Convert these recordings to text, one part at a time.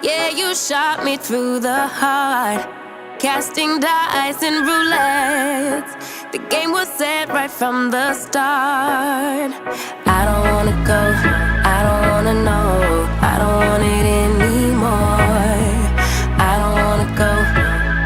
Yeah, you shot me through the heart, casting dice and roulettes. The game was set right from the start. I don't wanna go, I don't wanna know, I don't want it anymore. I don't wanna go,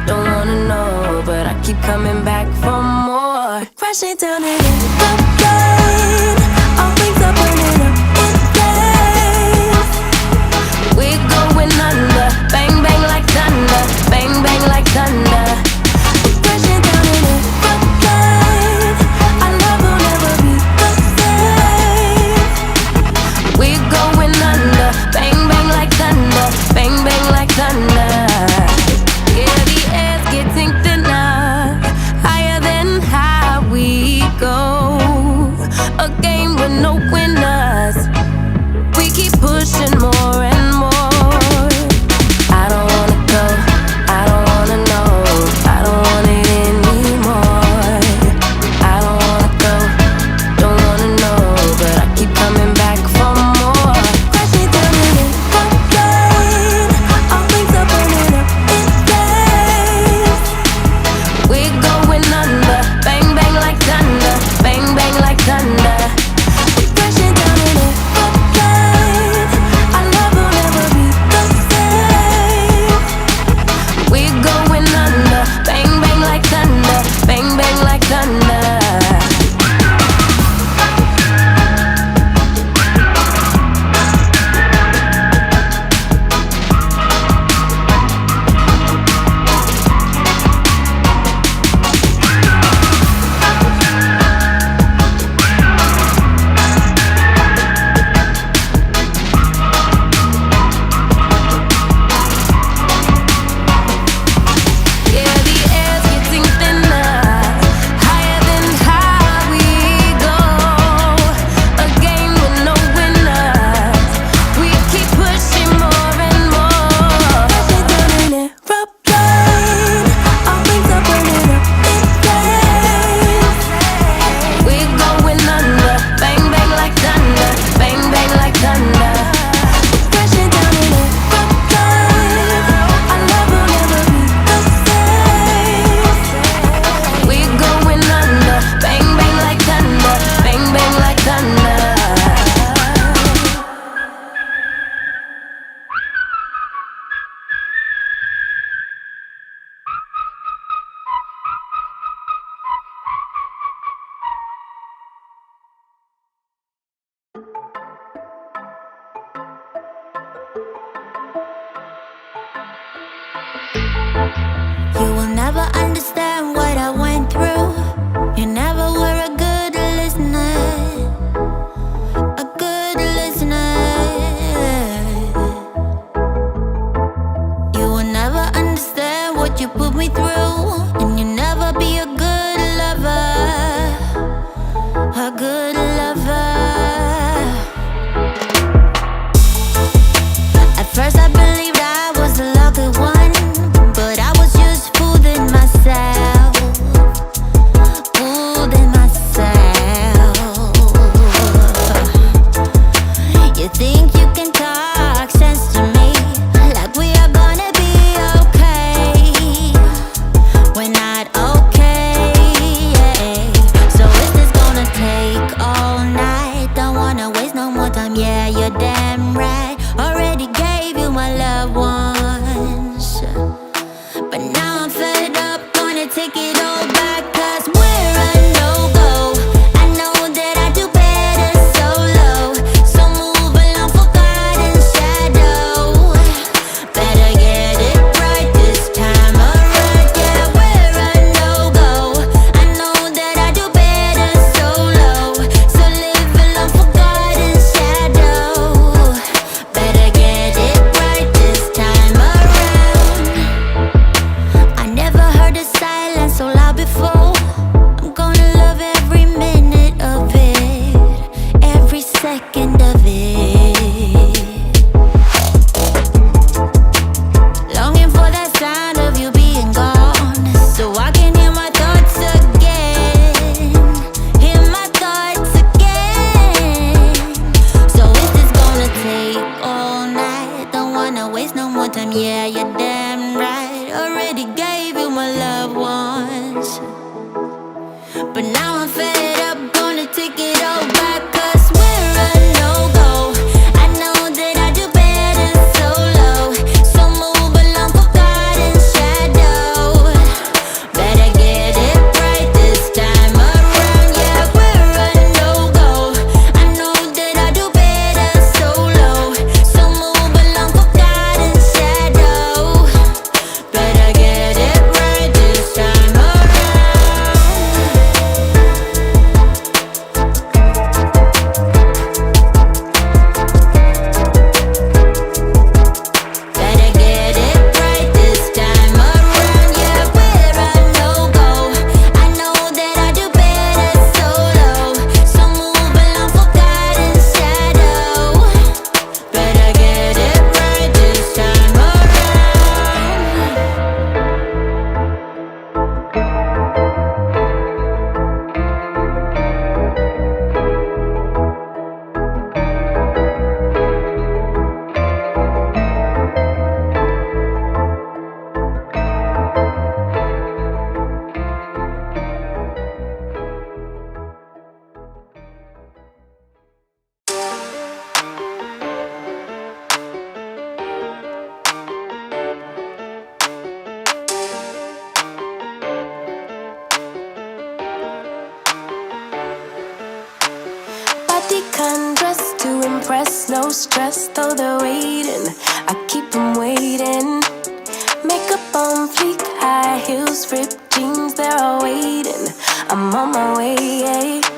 don't wanna know, but I keep coming back for more. We're crashing down and in the rain, all things are burning up in flames. We're going under, bang bang like thunder, bang bang like thunder. We're crashing down and in the rain, our love will never be the same. We're going under, bang bang like thunder, bang bang like thunder. Yeah, the air's getting thinner, higher than high we go. A game with no winners, we keep pushing more and more. I don't wanna go, I don't wanna know, I don't want it anymore. I don't wanna go, don't wanna know, but I keep coming back for more. Crashing down in the rain, all things are burning up in flames. We're going under, bang bang like thunder, bang bang like thunder. We're crashing down in the rain, our love will never be the same. We're going under, bang bang like thunder, bang bang like thunder. Yeah, the air's getting thinner, higher than high we go. A game with no winners, we keep pushing more and more. Crashing down in an aeroplane, all things are burning up in flames. We're going under, bang bang like thunder, bang bang like thunder. We're crashing down in an aeroplane, our love will never be the same. We're going under, bang bang like thunder, bang bang like thunder. You will never understand what I went through. You never were a good listener, a good listener. You will never understand what you put me through, and you never be a good lover, a good lover. At first I believed I was the lucky one, but I was just fooling myself, fooling myself. You think you can talk sense to me, like we are gonna be okay, when impressed, no stress, though they're waiting. I keep them waiting. Makeup on fleek, high heels, ripped jeans, they're all waiting. I'm on my way, yeah.